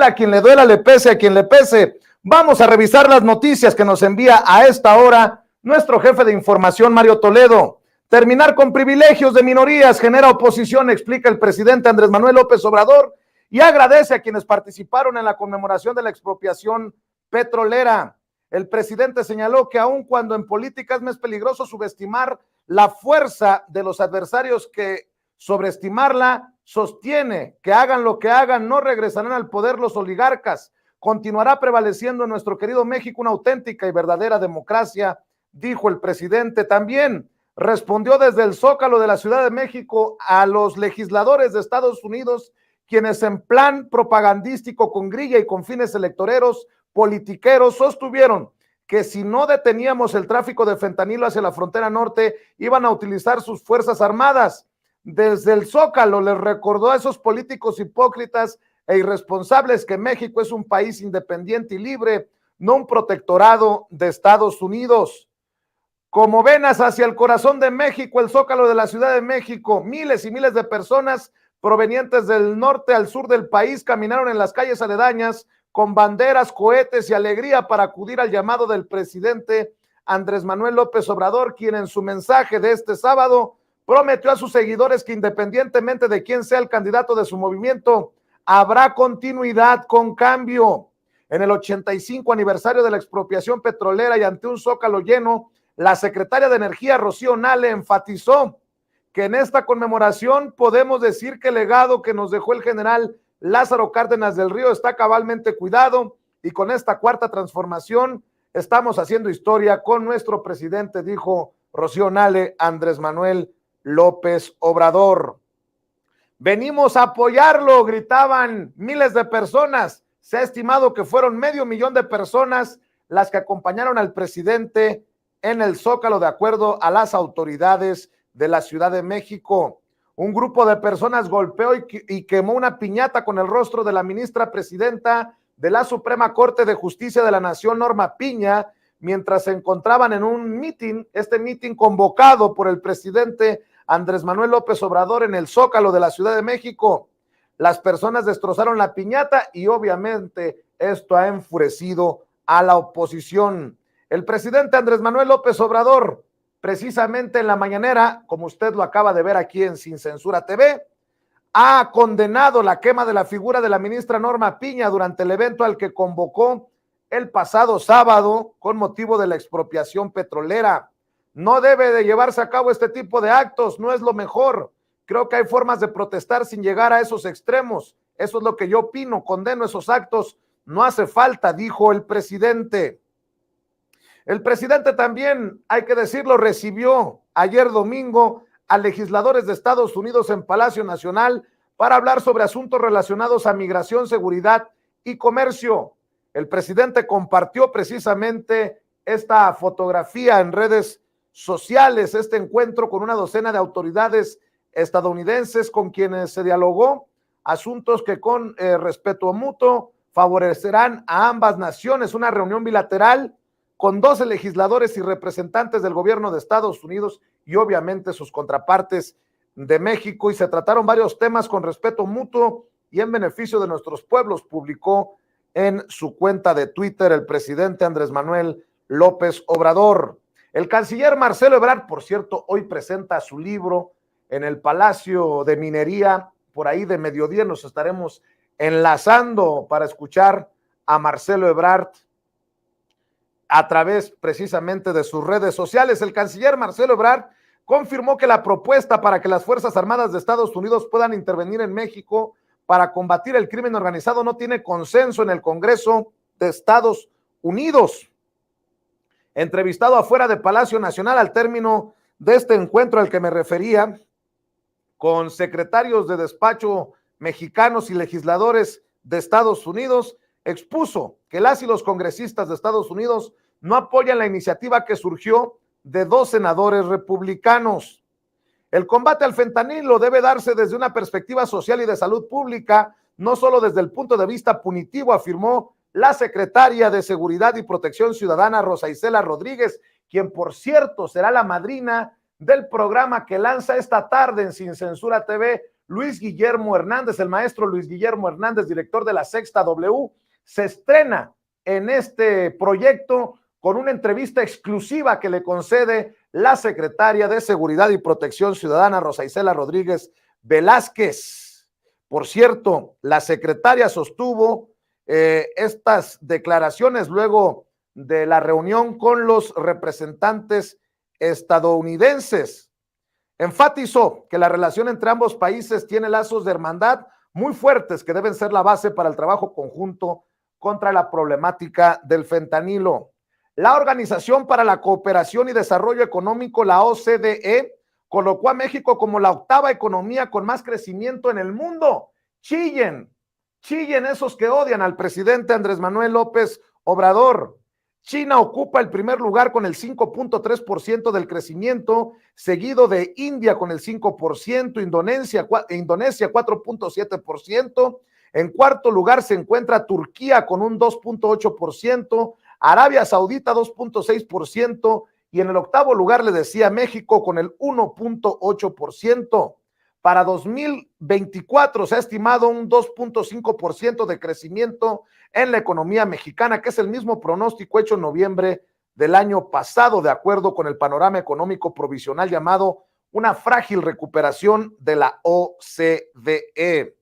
duela a quien le duela, le pese a quien le pese. Vamos a revisar las noticias que nos envía a esta hora nuestro jefe de información, Mario Toledo. Terminar con privilegios de minorías genera oposición, explica el presidente Andrés Manuel López Obrador, y agradece a quienes participaron en la conmemoración de la expropiación petrolera. El presidente señaló que aun cuando en política es más peligroso subestimar la fuerza de los adversarios que sobreestimarla, sostiene que hagan lo que hagan, no regresarán al poder los oligarcas. Continuará prevaleciendo en nuestro querido México una auténtica y verdadera democracia, dijo el presidente. También respondió desde el Zócalo de la Ciudad de México a los legisladores de Estados Unidos, quienes en plan propagandístico con grilla y con fines electoreros, politiqueros, sostuvieron que si no deteníamos el tráfico de fentanilo hacia la frontera norte, iban a utilizar sus fuerzas armadas. Desde el Zócalo les recordó a esos políticos hipócritas e irresponsables que México es un país independiente y libre, no un protectorado de Estados Unidos. Como venas hacia el corazón de México, el Zócalo de la Ciudad de México, miles y miles de personas provenientes del norte al sur del país caminaron en las calles aledañas con banderas, cohetes y alegría para acudir al llamado del presidente Andrés Manuel López Obrador, quien en su mensaje de este sábado prometió a sus seguidores que independientemente de quién sea el candidato de su movimiento, habrá continuidad con cambio. En el 85 aniversario de la expropiación petrolera y ante un Zócalo lleno, la secretaria de Energía, Rocío Nale, enfatizó que en esta conmemoración podemos decir que el legado que nos dejó el general Lázaro Cárdenas del Río está cabalmente cuidado y con esta cuarta transformación estamos haciendo historia con nuestro presidente, dijo Rocío Nale, Andrés Manuel López Obrador. Venimos a apoyarlo, gritaban miles de personas. Se ha estimado que fueron 500,000 de personas las que acompañaron al presidente en el Zócalo, de acuerdo a las autoridades de la Ciudad de México. Un grupo de personas golpeó y quemó una piñata con el rostro de la ministra presidenta de la Suprema Corte de Justicia de la Nación, Norma Piña, mientras se encontraban en un mitin, convocado por el presidente Andrés Manuel López Obrador en el Zócalo de la Ciudad de México. Las personas destrozaron la piñata y obviamente esto ha enfurecido a la oposición. El presidente Andrés Manuel López Obrador, precisamente en la mañanera, como usted lo acaba de ver aquí en Sin Censura TV, ha condenado la quema de la figura de la ministra Norma Piña durante el evento al que convocó el pasado sábado con motivo de la expropiación petrolera. No debe de llevarse a cabo este tipo de actos, no es lo mejor. Creo que hay formas de protestar sin llegar a esos extremos. Eso es lo que yo opino, condeno esos actos, no hace falta, dijo el presidente. El presidente también, hay que decirlo, recibió ayer domingo a legisladores de Estados Unidos en Palacio Nacional para hablar sobre asuntos relacionados a migración, seguridad y comercio. El presidente compartió precisamente esta fotografía en redes sociales, este encuentro con una docena de autoridades estadounidenses con quienes se dialogó asuntos que con respeto mutuo favorecerán a ambas naciones. Una reunión bilateral con 12 legisladores y representantes del gobierno de Estados Unidos y obviamente sus contrapartes de México, y se trataron varios temas con respeto mutuo y en beneficio de nuestros pueblos, publicó en su cuenta de Twitter el presidente Andrés Manuel López Obrador. El canciller Marcelo Ebrard, por cierto, hoy presenta su libro en el Palacio de Minería, por ahí de mediodía nos estaremos enlazando para escuchar a Marcelo Ebrard a través precisamente de sus redes sociales. El canciller Marcelo Ebrard confirmó que la propuesta para que las Fuerzas Armadas de Estados Unidos puedan intervenir en México para combatir el crimen organizado no tiene consenso en el Congreso de Estados Unidos. Entrevistado afuera de Palacio Nacional al término de este encuentro al que me refería, con secretarios de despacho mexicanos y legisladores de Estados Unidos, expuso que las y los congresistas de Estados Unidos no apoyan la iniciativa que surgió de 2 senadores republicanos. El combate al fentanilo debe darse desde una perspectiva social y de salud pública, no solo desde el punto de vista punitivo, afirmó la secretaria de Seguridad y Protección Ciudadana, Rosa Isela Rodríguez, quien por cierto será la madrina del programa que lanza esta tarde en Sin Censura TV Luis Guillermo Hernández, el maestro Luis Guillermo Hernández, director de la Sexta W, se estrena en este proyecto con una entrevista exclusiva que le concede la secretaria de Seguridad y Protección Ciudadana, Rosa Isela Rodríguez Velázquez. Por cierto, la secretaria sostuvo estas declaraciones luego de la reunión con los representantes estadounidenses. Enfatizó que la relación entre ambos países tiene lazos de hermandad muy fuertes que deben ser la base para el trabajo conjunto contra la problemática del fentanilo. La Organización para la Cooperación y Desarrollo Económico, la OCDE, colocó a México como la octava economía con más crecimiento en el mundo. Chillen esos que odian al presidente Andrés Manuel López Obrador. China ocupa el primer lugar con el 5.3% del crecimiento, seguido de India con el 5%, Indonesia 4.7%, en cuarto lugar se encuentra Turquía con un 2.8%, Arabia Saudita 2.6% y en el octavo lugar le decía México con el 1.8%. Para 2024 se ha estimado un 2.5% de crecimiento en la economía mexicana, que es el mismo pronóstico hecho en noviembre del año pasado, de acuerdo con el panorama económico provisional llamado una frágil recuperación de la OCDE.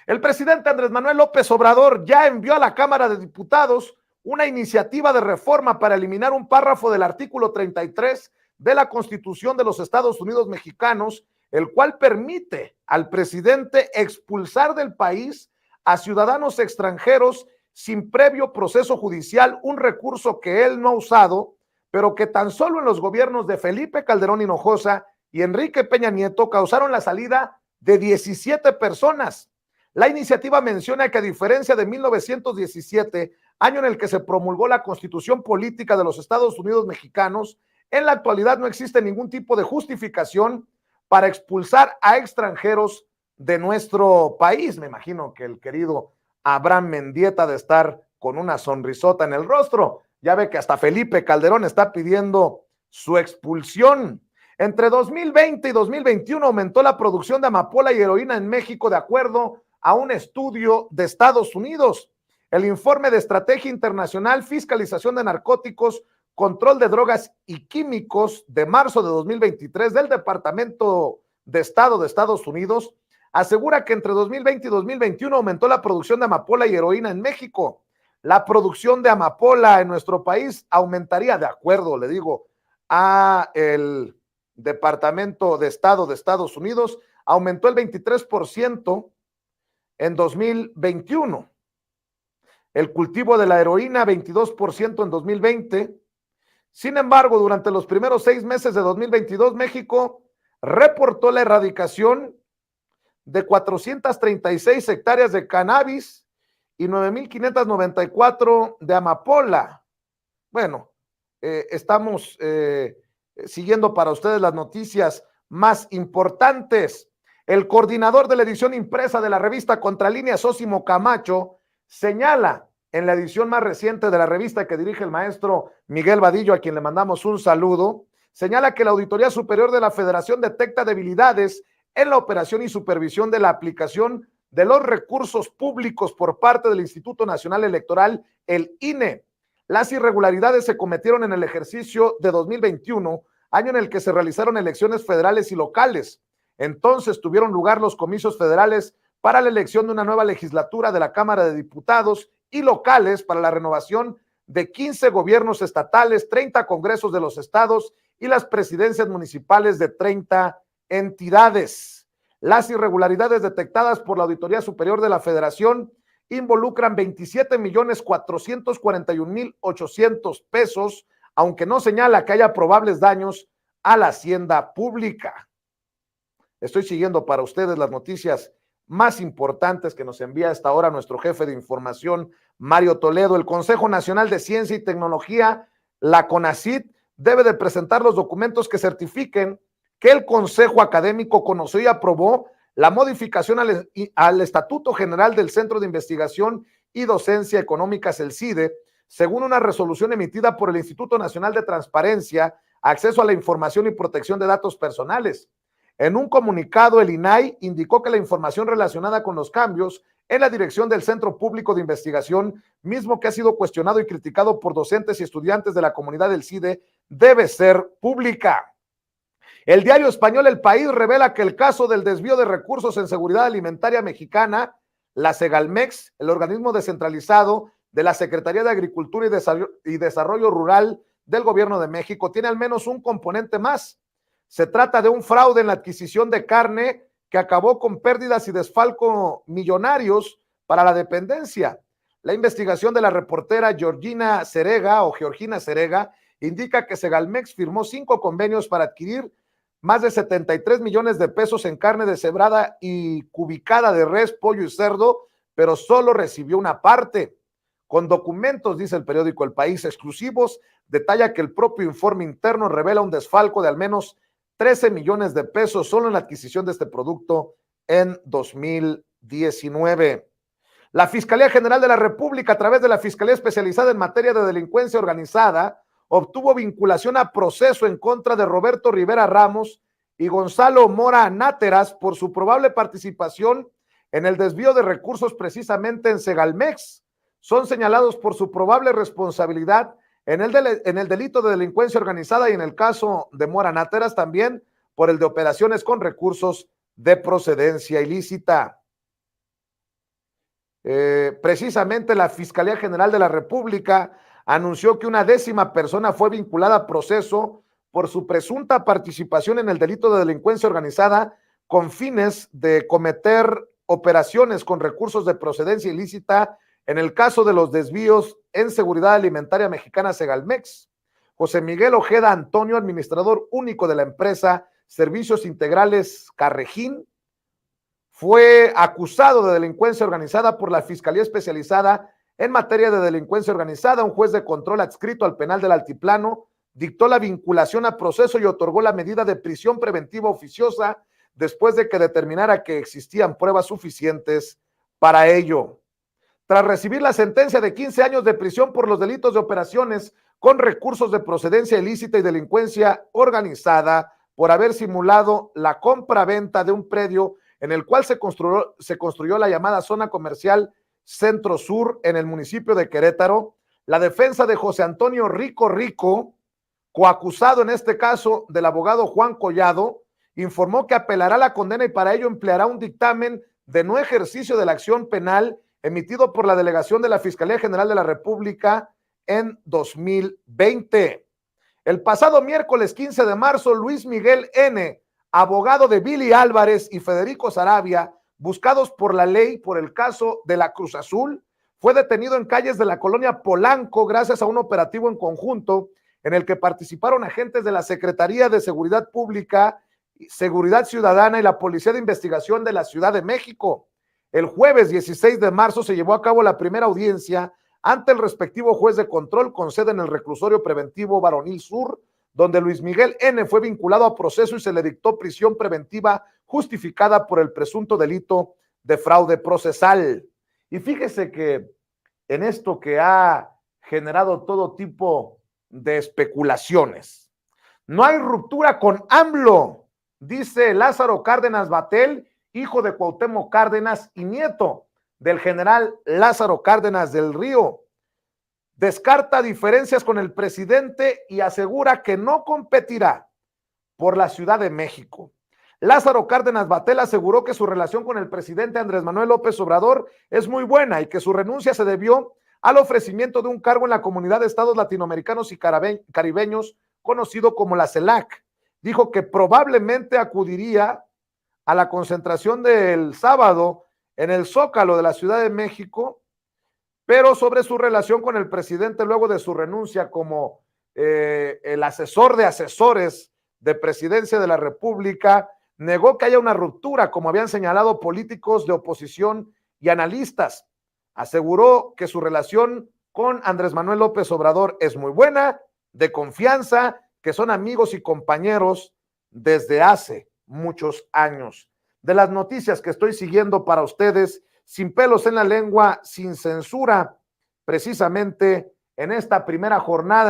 El presidente Andrés Manuel López Obrador ya envió a la Cámara de Diputados una iniciativa de reforma para eliminar un párrafo del artículo 33 de la Constitución de los Estados Unidos mexicanos, el cual permite al presidente expulsar del país a ciudadanos extranjeros sin previo proceso judicial, un recurso que él no ha usado, pero que tan solo en los gobiernos de Felipe Calderón Hinojosa y Enrique Peña Nieto causaron la salida de 17 personas. La iniciativa menciona que a diferencia de 1917, año en el que se promulgó la Constitución Política de los Estados Unidos Mexicanos, en la actualidad no existe ningún tipo de justificación para expulsar a extranjeros de nuestro país. Me imagino que el querido Abraham Mendieta de estar con una sonrisota en el rostro. Ya ve que hasta Felipe Calderón está pidiendo su expulsión. Entre 2020 y 2021 aumentó la producción de amapola y heroína en México de acuerdo a un estudio de Estados Unidos. El informe de Estrategia Internacional, Fiscalización de Narcóticos, Control de Drogas y Químicos de marzo de 2023 del Departamento de Estado de Estados Unidos asegura que entre 2020 y 2021 aumentó la producción de amapola y heroína en México. La producción de amapola en nuestro país aumentaría, de acuerdo, le digo, a el Departamento de Estado de Estados Unidos, aumentó el 23% en 2021. El cultivo de la heroína, 22% en 2020. Sin embargo, durante los primeros 6 meses de 2022, México reportó la erradicación de 436 hectáreas de cannabis y 9,594 de amapola. Bueno, estamos siguiendo para ustedes las noticias más importantes. El coordinador de la edición impresa de la revista Contralínea, Sósimo Camacho, señala en la edición más reciente de la revista que dirige el maestro Miguel Vadillo, a quien le mandamos un saludo, señala que la Auditoría Superior de la Federación detecta debilidades en la operación y supervisión de la aplicación de los recursos públicos por parte del Instituto Nacional Electoral, el INE. Las irregularidades se cometieron en el ejercicio de 2021, año en el que se realizaron elecciones federales y locales. Entonces tuvieron lugar los comicios federales para la elección de una nueva legislatura de la Cámara de Diputados y locales para la renovación de 15 gobiernos estatales, 30 congresos de los estados y las presidencias municipales de 30 entidades. Las irregularidades detectadas por la Auditoría Superior de la Federación involucran 27,441,800 pesos, aunque no señala que haya probables daños a la hacienda pública. Estoy siguiendo para ustedes las noticias más importantes que nos envía a esta hora nuestro jefe de información, Mario Toledo. El Consejo Nacional de Ciencia y Tecnología, la CONACYT, debe de presentar los documentos que certifiquen que el Consejo Académico conoció y aprobó la modificación al Estatuto General del Centro de Investigación y Docencia Económicas, el CIDE, según una resolución emitida por el Instituto Nacional de Transparencia, Acceso a la Información y Protección de Datos Personales. En un comunicado, el INAI indicó que la información relacionada con los cambios en la dirección del Centro Público de Investigación, mismo que ha sido cuestionado y criticado por docentes y estudiantes de la comunidad del CIDE, debe ser pública. El diario español El País revela que el caso del desvío de recursos en seguridad alimentaria mexicana, la Segalmex, el organismo descentralizado de la Secretaría de Agricultura y Desarrollo Rural del Gobierno de México, tiene al menos un componente más. Se trata de un fraude en la adquisición de carne que acabó con pérdidas y desfalco millonarios para la dependencia. La investigación de la reportera Georgina Serega indica que Segalmex firmó 5 convenios para adquirir más de 73 millones de pesos en carne deshebrada y cubicada de res, pollo y cerdo, pero solo recibió una parte. Con documentos, dice el periódico El País, exclusivos, detalla que el propio informe interno revela un desfalco de al menos 13 millones de pesos solo en la adquisición de este producto en 2019. La Fiscalía General de la República, a través de la Fiscalía Especializada en Materia de Delincuencia Organizada, obtuvo vinculación a proceso en contra de Roberto Rivera Ramos y Gonzalo Mora Náteras por su probable participación en el desvío de recursos precisamente en Segalmex. Son señalados por su probable responsabilidad en el delito de delincuencia organizada y en el caso de Mora Náteras también por el de operaciones con recursos de procedencia ilícita. Precisamente la Fiscalía General de la República anunció que una 10ª persona fue vinculada a proceso por su presunta participación en el delito de delincuencia organizada con fines de cometer operaciones con recursos de procedencia ilícita en el caso de los desvíos en seguridad alimentaria mexicana Segalmex. José Miguel Ojeda Antonio, administrador único de la empresa Servicios Integrales Carrejín, fue acusado de delincuencia organizada por la Fiscalía Especializada en Materia de Delincuencia Organizada. Un juez de control adscrito al penal del Altiplano dictó la vinculación a proceso y otorgó la medida de prisión preventiva oficiosa después de que determinara que existían pruebas suficientes para ello. Tras recibir la sentencia de 15 años de prisión por los delitos de operaciones con recursos de procedencia ilícita y delincuencia organizada por haber simulado la compra-venta de un predio en el cual se construyó la llamada zona comercial Centro Sur en el municipio de Querétaro, la defensa de José Antonio Rico, coacusado en este caso del abogado Juan Collado, informó que apelará la condena y para ello empleará un dictamen de no ejercicio de la acción penal emitido por la delegación de la Fiscalía General de la República en 2020. El pasado miércoles 15 de marzo, Luis Miguel N., abogado de Billy Álvarez y Federico Saravia, buscados por la ley por el caso de la Cruz Azul, fue detenido en calles de la colonia Polanco gracias a un operativo en conjunto en el que participaron agentes de la Secretaría de Seguridad Pública, Seguridad Ciudadana y la Policía de Investigación de la Ciudad de México. El jueves 16 de marzo se llevó a cabo la primera audiencia ante el respectivo juez de control con sede en el reclusorio preventivo Varonil Sur, donde Luis Miguel N. fue vinculado a proceso y se le dictó prisión preventiva justificada por el presunto delito de fraude procesal. Y fíjese que en esto que ha generado todo tipo de especulaciones, no hay ruptura con AMLO, dice Lázaro Cárdenas Batel, hijo de Cuauhtémoc Cárdenas y nieto del general Lázaro Cárdenas del Río. Descarta diferencias con el presidente y asegura que no competirá por la Ciudad de México. Lázaro Cárdenas Batel aseguró que su relación con el presidente Andrés Manuel López Obrador es muy buena y que su renuncia se debió al ofrecimiento de un cargo en la Comunidad de Estados Latinoamericanos y Caribeños, conocido como la CELAC. Dijo que probablemente acudiría a la concentración del sábado en el Zócalo de la Ciudad de México, pero sobre su relación con el presidente luego de su renuncia como el asesor de asesores de Presidencia de la República, negó que haya una ruptura, como habían señalado políticos de oposición y analistas. Aseguró que su relación con Andrés Manuel López Obrador es muy buena, de confianza, que son amigos y compañeros desde hace muchos años. De las noticias que estoy siguiendo para ustedes, sin pelos en la lengua, sin censura, precisamente en esta primera jornada